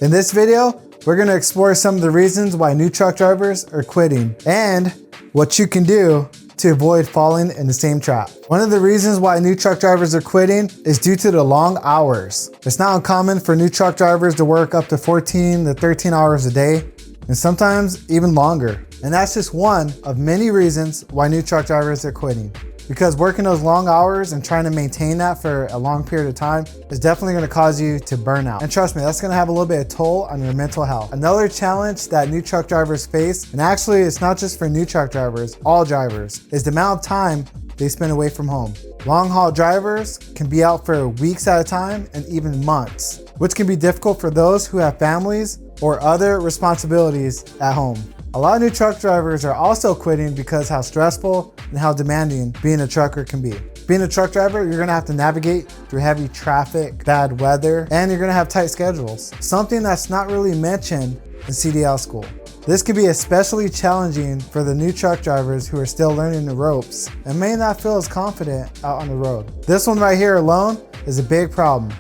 In this video, we're gonna explore some of the reasons why new truck drivers are quitting and what you can do to avoid falling in the same trap. One of the reasons why new truck drivers are quitting is due to the long hours. It's not uncommon for new truck drivers to work up to 14 to 13 hours a day, and sometimes even longer. And that's just one of many reasons why new truck drivers are quitting. Because working those long hours and trying to maintain that for a long period of time is definitely gonna cause you to burn out. And trust me, that's gonna have a little bit of toll on your mental health. Another challenge that new truck drivers face, and actually it's not just for new truck drivers, all drivers, is the amount of time they spend away from home. Long haul drivers can be out for weeks at a time and even months, which can be difficult for those who have families or other responsibilities at home. A lot of new truck drivers are also quitting because how stressful and how demanding being a trucker can be. Being a truck driver, you're gonna have to navigate through heavy traffic, bad weather, and you're gonna have tight schedules. Something that's not really mentioned in CDL school. This can be especially challenging for the new truck drivers who are still learning the ropes and may not feel as confident out on the road. This one right here alone is a big problem.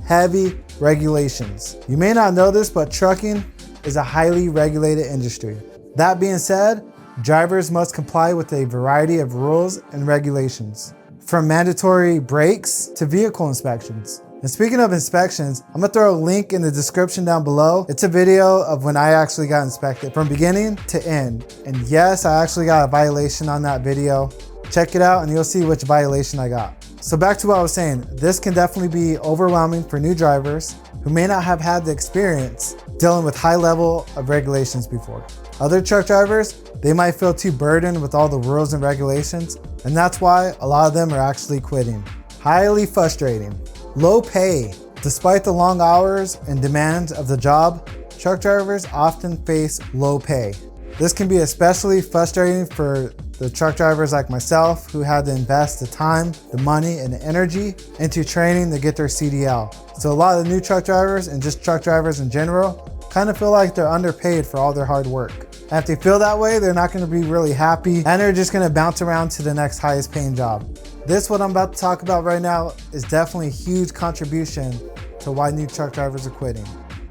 Heavy regulations. You may not know this, but trucking is a highly regulated industry. That being said, drivers must comply with a variety of rules and regulations, from mandatory brakes to vehicle inspections. And speaking of inspections, I'm gonna throw a link in the description down below. It's a video of when I actually got inspected from beginning to end. And yes, I actually got a violation on that video. Check it out and you'll see which violation I got. So back to what I was saying, this can definitely be overwhelming for new drivers who may not have had the experience dealing with high level of regulations before. Other truck drivers, they might feel too burdened with all the rules and regulations, and that's why a lot of them are actually quitting. Highly frustrating. Low pay. Despite the long hours and demands of the job, truck drivers often face low pay. This can be especially frustrating for the truck drivers like myself who had to invest the time, the money, and the energy into training to get their CDL. So a lot of the new truck drivers and just truck drivers in general kind of feel like they're underpaid for all their hard work. And if they feel that way, they're not gonna be really happy and they're just gonna bounce around to the next highest paying job. This, what I'm about to talk about right now, is definitely a huge contribution to why new truck drivers are quitting.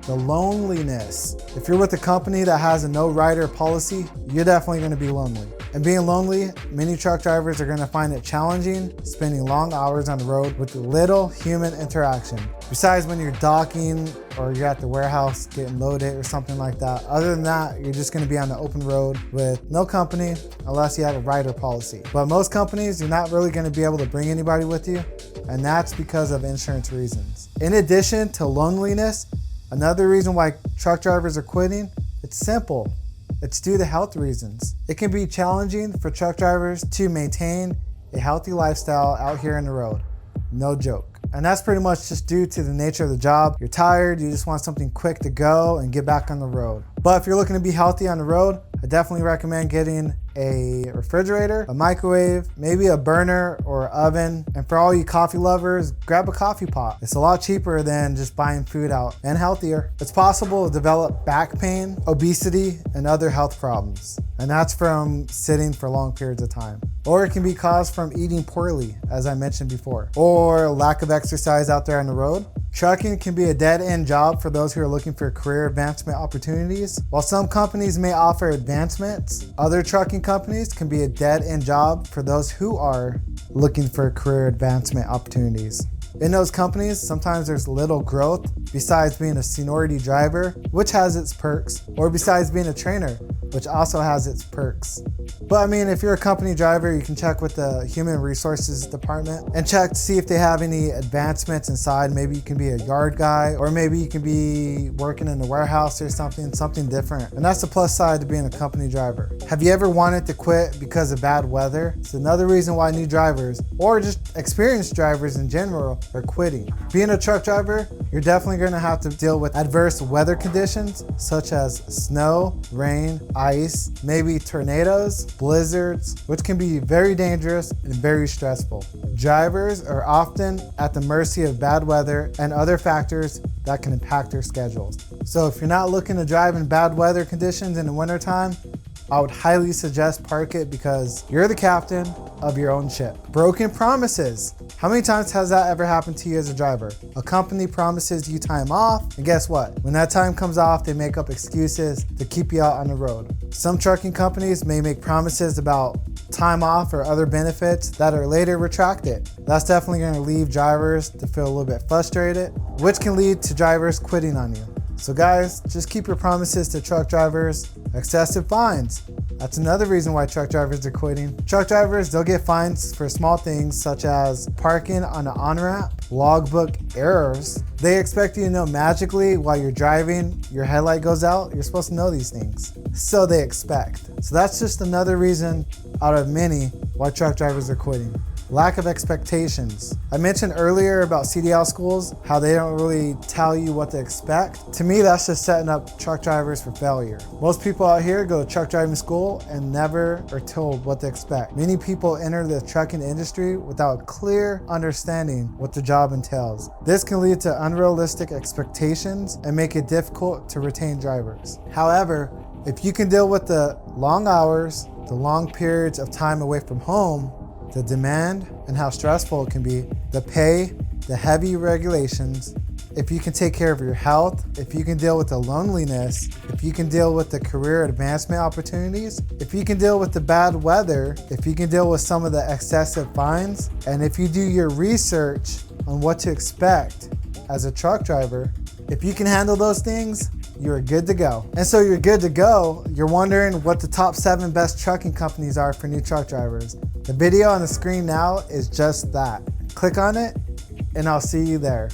The loneliness. If you're with a company that has a no rider policy, you're definitely gonna be lonely. And being lonely, many truck drivers are gonna find it challenging spending long hours on the road with little human interaction. Besides when you're docking or you're at the warehouse getting loaded or something like that. Other than that, you're just gonna be on the open road with no company unless you have a rider policy. But most companies, you're not really gonna be able to bring anybody with you, and that's because of insurance reasons. In addition to loneliness, another reason why truck drivers are quitting, it's simple. It's due to health reasons. It can be challenging for truck drivers to maintain a healthy lifestyle out here on the road. No joke. And that's pretty much just due to the nature of the job. You're tired, you just want something quick to go and get back on the road. But if you're looking to be healthy on the road, I definitely recommend getting a refrigerator, a microwave, maybe a burner or oven. And for all you coffee lovers, grab a coffee pot. It's a lot cheaper than just buying food out and healthier. It's possible to develop back pain, obesity, and other health problems. And that's from sitting for long periods of time. Or it can be caused from eating poorly, as I mentioned before, or lack of exercise out there on the road. Trucking can be a dead-end job for those who are looking for career advancement opportunities. While some companies may offer advancements, other trucking companies can be a dead-end job for those who are looking for career advancement opportunities. In those companies, sometimes there's little growth besides being a seniority driver, which has its perks, or besides being a trainer, which also has its perks. But I mean, if you're a company driver, you can check with the human resources department and check to see if they have any advancements inside. Maybe you can be a yard guy, or maybe you can be working in the warehouse or something different. And that's the plus side to being a company driver. Have you ever wanted to quit because of bad weather? It's another reason why new drivers, or just experienced drivers in general, are quitting. Being a truck driver, you're definitely gonna have to deal with adverse weather conditions such as snow, rain, ice, maybe tornadoes, blizzards, which can be very dangerous and very stressful. Drivers are often at the mercy of bad weather and other factors that can impact their schedules. So if you're not looking to drive in bad weather conditions in the wintertime, I would highly suggest park it because you're the captain, of your own ship. Broken promises. How many times has that ever happened to you as a driver? A company promises you time off, and guess what? When that time comes off, they make up excuses to keep you out on the road. Some trucking companies may make promises about time off or other benefits that are later retracted. That's definitely going to leave drivers to feel a little bit frustrated, which can lead to drivers quitting on you. So guys, just keep your promises to truck drivers. Excessive fines. That's another reason why truck drivers are quitting. Truck drivers, they'll get fines for small things such as parking on an on-ramp, logbook errors. They expect you to know magically while you're driving, your headlight goes out. You're supposed to know these things. So they expect. So that's just another reason out of many why truck drivers are quitting. Lack of expectations. I mentioned earlier about CDL schools, how they don't really tell you what to expect. To me, that's just setting up truck drivers for failure. Most people out here go to truck driving school and never are told what to expect. Many people enter the trucking industry without a clear understanding what the job entails. This can lead to unrealistic expectations and make it difficult to retain drivers. However, if you can deal with the long hours, the long periods of time away from home, the demand and how stressful it can be, the pay, the heavy regulations, if you can take care of your health, if you can deal with the loneliness, if you can deal with the career advancement opportunities, if you can deal with the bad weather, if you can deal with some of the excessive fines, and if you do your research on what to expect as a truck driver, if you can handle those things, you're good to go. And so you're good to go, you're wondering what the top 7 best trucking companies are for new truck drivers. The video on the screen now is just that. Click on it and I'll see you there.